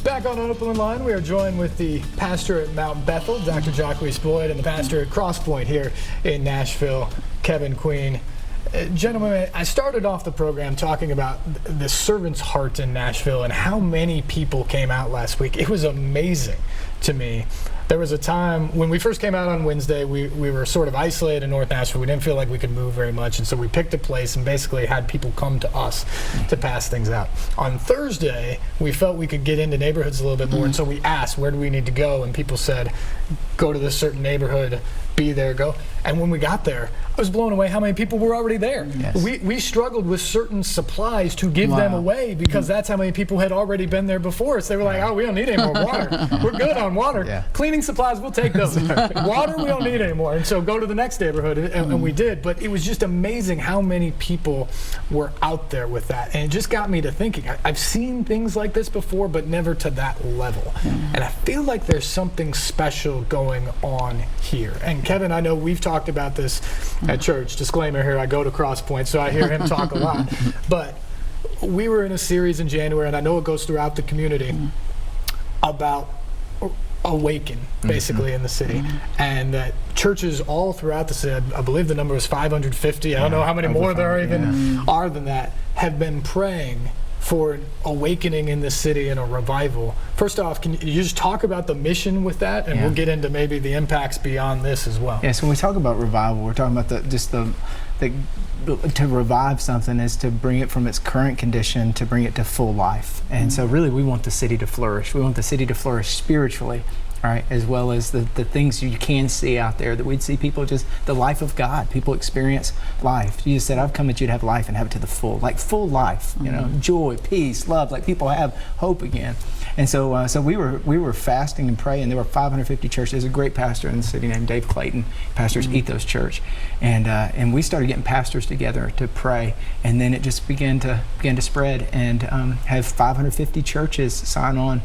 Back on OpenLine, we are joined with the pastor at Mount Bethel, Dr. Jacques, and the pastor at Crosspoint here in Nashville, Kevin Queen. Gentlemen, I started off the program talking about the servant's heart in Nashville and how many people came out last week. It was amazing to me. There was a time when we first came out on Wednesday, we were sort of isolated in North Nashville. We didn't feel like we could move very much, and so we picked a place and basically had people come to us to pass things out. On Thursday, we felt we could get into neighborhoods a little bit more, and so we asked, where do we need to go? And people said, go to this certain neighborhood, be there, go. And when we got there, I was blown away how many people were already there. Yes. We struggled with certain supplies to give them away because that's how many people had already been there before us. They were like, oh, we don't need any more water. We're good on water. Yeah. Cleaning supplies, we'll take those. Water, we don't need anymore. And so go to the next neighborhood, and we did. But it was just amazing how many people were out there with that. And it just got me to thinking, I've seen things like this before, but never to that level. And I feel like there's something special going on here. And Kevin, I know we've talked about this at church. Disclaimer here, I go to Crosspoint, so I hear him talk a lot. But we were in a series in January, and I know it goes throughout the community, about awaken, basically, in the city. And that churches all throughout the city, I believe the number is 550, I don't know how many more there are even are than that, have been praying for an awakening in the city and a revival. First off, can you just talk about the mission with that, and we'll get into maybe the impacts beyond this as well. Yes, when we talk about revival, we're talking about to revive something is to bring it from its current condition to bring it to full life. And so really we want the city to flourish. We want the city to flourish spiritually, all right, as well as the things you can see out there, that we'd see people just, the life of God, people experience life. Jesus said, I've come that you'd have life and have it to the full, like full life, you know, joy, peace, love, like people have hope again. And so we were fasting and praying. There were 550 churches. There's a great pastor in the city named Dave Clayton, pastors Ethos Church, and we started getting pastors together to pray, and then it just began to spread, and have 550 churches sign on,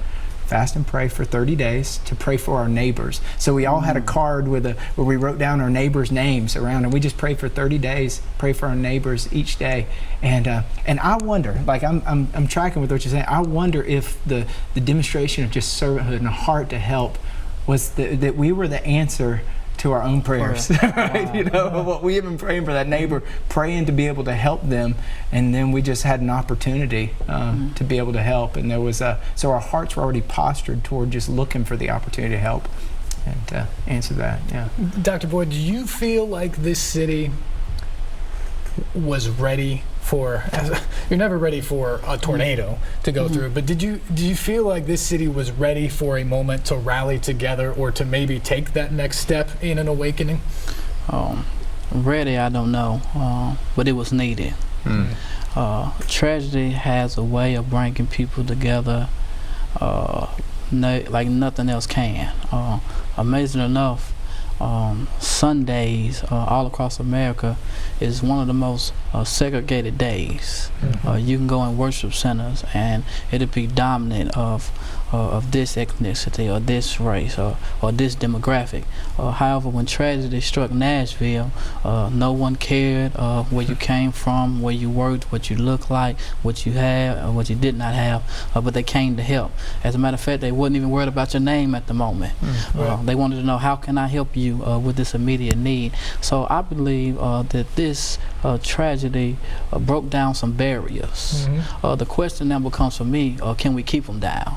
fast and pray for 30 days to pray for our neighbors. So we all had a card where we wrote down our neighbors' names around, and we just prayed for 30 days, pray for our neighbors each day. And I wonder, like I'm tracking with what you're saying, I wonder if the demonstration of just servanthood and a heart to help was that we were the answer to our own prayers. Right? You know, what we have been praying for that neighbor, praying to be able to help them, and then we just had an opportunity to be able to help, and there was so our hearts were already postured toward just looking for the opportunity to help and answer that. Yeah. Dr. Boyd, do you feel like this city was ready for, you're never ready for a tornado to go through, but do you feel like this city was ready for a moment to rally together or to maybe take that next step in an awakening? Ready, I don't know, but it was needed. Tragedy has a way of bringing people together like nothing else can. Amazing enough, Sundays all across America is one of the most segregated days. You can go in worship centers and it'll be dominant of this ethnicity or this race or this demographic. However, when tragedy struck Nashville, no one cared where you came from, where you worked, what you looked like, what you had, or what you did not have, but they came to help. As a matter of fact, they wasn't even worried about your name at the moment. They wanted to know, how can I help you with this immediate need? So I believe that this tragedy broke down some barriers. The question now becomes for me, can we keep them down?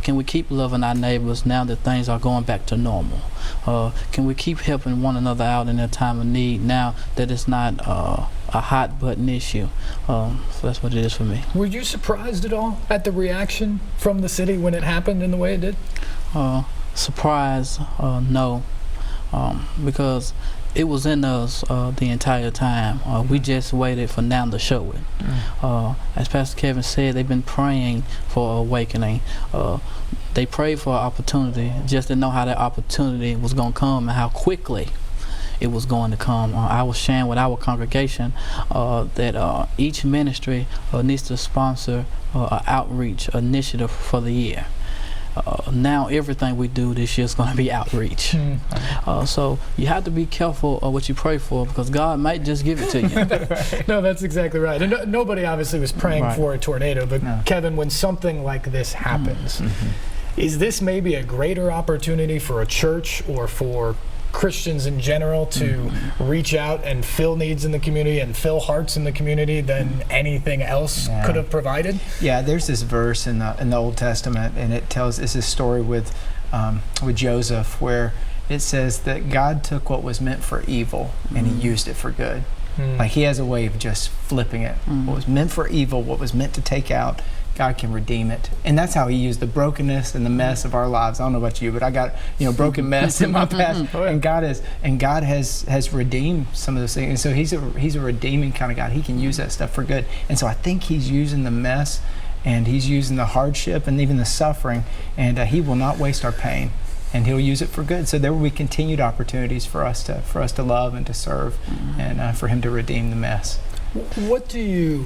Can we keep loving our neighbors now that things are going back to normal? Can we keep helping one another out in their time of need now that it's not a hot button issue? So that's what it is for me. Were you surprised at all at the reaction from the city when it happened in the way it did? Surprised, no, because it was in us the entire time. We just waited for now to show it. As Pastor Kevin said, they've been praying for awakening. They prayed for an opportunity, just didn't know how that opportunity was going to come and how quickly it was going to come. I was sharing with our congregation that each ministry needs to sponsor an outreach initiative for the year. now everything we do this year is going to be outreach. So you have to be careful of what you pray for, because God might just give it to you. No, that's exactly right. And nobody obviously was praying for a tornado, but Kevin, when something like this happens, is this maybe a greater opportunity for a church or for Christians in general to reach out and fill needs in the community and fill hearts in the community than anything else could have provided? Yeah, there's this verse in the Old Testament, and it's this story with Joseph, where it says that God took what was meant for evil and he used it for good. Like he has a way of just flipping it. What was meant for evil, what was meant to take out, God can redeem it. And that's how he used the brokenness and the mess of our lives. I don't know about you, but I got, broken mess in my past. And God has redeemed some of those things. And so he's a redeeming kind of God. He can use that stuff for good. And so I think he's using the mess, and he's using the hardship and even the suffering, and he will not waste our pain, and he'll use it for good. So there will be continued opportunities for us to love and to serve, and for him to redeem the mess. What do you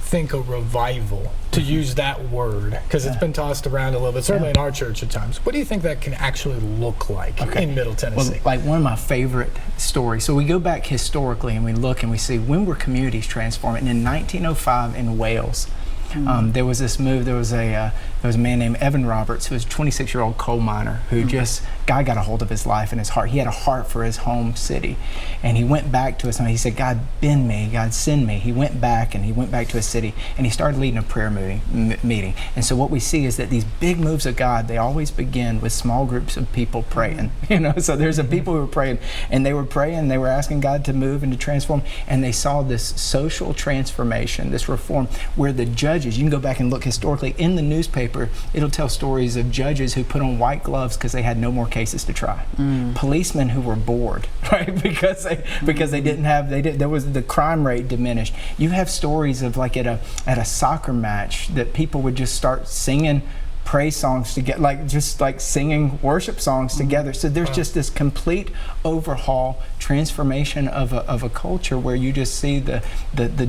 think a revival, to use that word, because it's been tossed around a little bit, certainly in our church at times, what do you think that can actually look like in Middle Tennessee? Well, like one of my favorite stories, so we go back historically and we look and we see when were communities transformed. And in 1905 in Wales, there was this move. There was a man named Evan Roberts, who was a 26-year-old coal miner who God got a hold of his life and his heart. He had a heart for his home city, and he went back to his home. He said, "God, bend me, God, send me." He went back to his city, and he started leading a prayer meeting. And so what we see is that these big moves of God, they always begin with small groups of people praying. So there's a people who were praying, and they were asking God to move and to transform, and they saw this social transformation, this reform, where the judges, you can go back and look historically in the newspaper, it'll tell stories of judges who put on white gloves because they had no more cases to try. Policemen who were bored, right? because they didn't have, there was the crime rate diminished. You have stories of like at a soccer match that people would just start singing praise songs together, like singing worship songs together. So there's just this complete overhaul, transformation of a culture where you just see the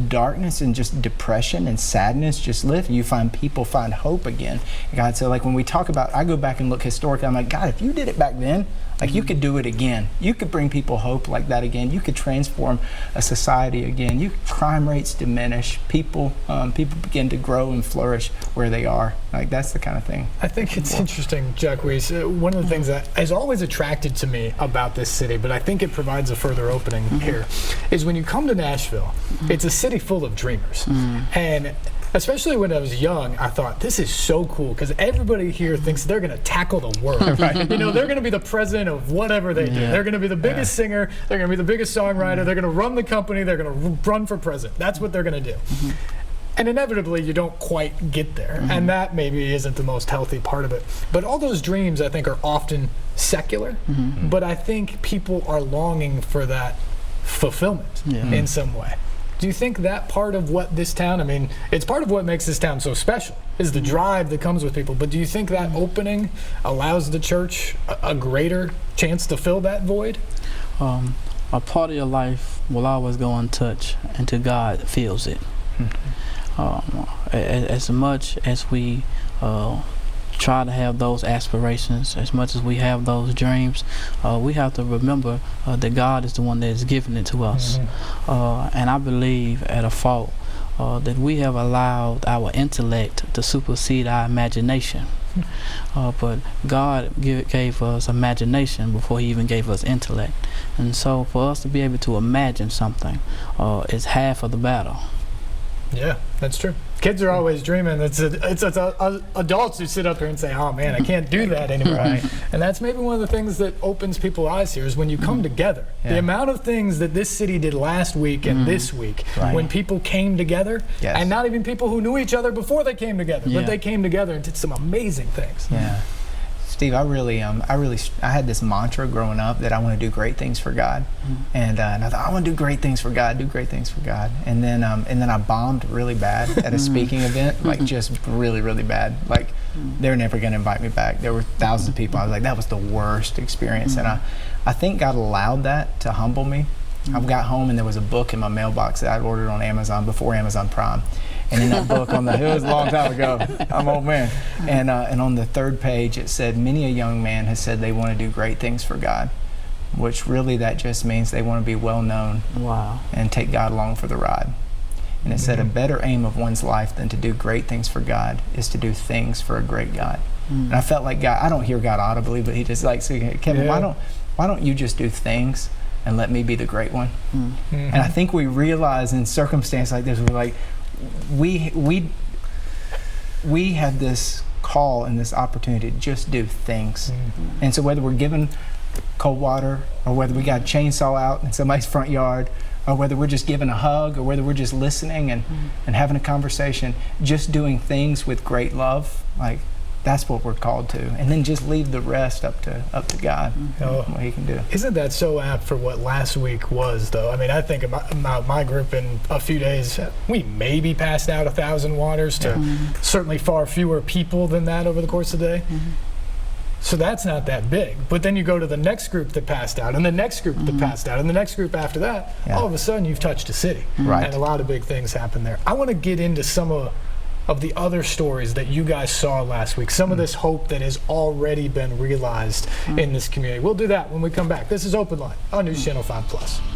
darkness and just depression and sadness just lift. You find people find hope again. God, so like when we talk about, I go back and look historically, I'm like, God, if you did it back then, like you could do it again. You could bring people hope like that again. You could transform a society again. Crime rates diminish. People begin to grow and flourish where they are. Like that's the kind of thing. I think it's interesting, Jacques. One of the things that has always attracted to me about this city, but I think it provides a further opening here, is when you come to Nashville, it's a city full of dreamers. And especially when I was young, I thought, this is so cool, because everybody here thinks they're going to tackle the world. They're going to be the president of whatever they do. They're going to be the biggest singer. They're going to be the biggest songwriter. They're going to run the company. They're going to run for president. That's what they're going to do. And inevitably, you don't quite get there. And that maybe isn't the most healthy part of it. But all those dreams, I think, are often secular. But I think people are longing for that fulfillment in some way. Do you think that part of what this town, I mean, it's part of what makes this town so special, is the drive that comes with people, but do you think that opening allows the church a greater chance to fill that void? A part of your life will always go untouched until God fills it. As much as we try to have those aspirations, as much as we have those dreams, we have to remember that God is the one that is giving it to us. And I believe at a fault that we have allowed our intellect to supersede our imagination. But God gave us imagination before he even gave us intellect. And so for us to be able to imagine something is half of the battle. Yeah, that's true. Kids are always dreaming. It's adults who sit up here and say, "Oh man, I can't do that anymore." And that's maybe one of the things that opens people's eyes here is when you come together. The amount of things that this city did last week and this week, when people came together, and not even people who knew each other before they came together, but they came together and did some amazing things. Steve, I had this mantra growing up that I want to do great things for God, and I thought I want to do great things for God, and then I bombed really bad at a speaking event, like just really, really bad. Like they're never going to invite me back. There were thousands of people. I was like, that was the worst experience, and I think God allowed that to humble me. I got home and there was a book in my mailbox that I'd ordered on Amazon before Amazon Prime. And in that book, it was a long time ago. I'm an old man. And on the third page, it said, many a young man has said they want to do great things for God, which really that just means they want to be well known. Wow. And take God along for the ride. And it said a better aim of one's life than to do great things for God is to do things for a great God. And I felt like God, I don't hear God audibly, but he just like, so Kevin, why don't you just do things and let me be the great one? And I think we realize in circumstances like this, we're like, we have this call and this opportunity to just do things. And so whether we're given cold water, or whether we got a chainsaw out in somebody's front yard, or whether we're just giving a hug, or whether we're just listening and having a conversation, just doing things with great love, like that's what we're called to. And then just leave the rest up to God, what he can do. Isn't that so apt for what last week was, though? I mean, I think about my group in a few days, we maybe passed out 1,000 waters to certainly far fewer people than that over the course of the day. So that's not that big. But then you go to the next group that passed out, and the next group that passed out, and the next group after that, all of a sudden you've touched a city. And a lot of big things happen there. I want to get into some of the other stories that you guys saw last week, some of this hope that has already been realized in this community. We'll do that when we come back. This is Open Line on News Channel 5+.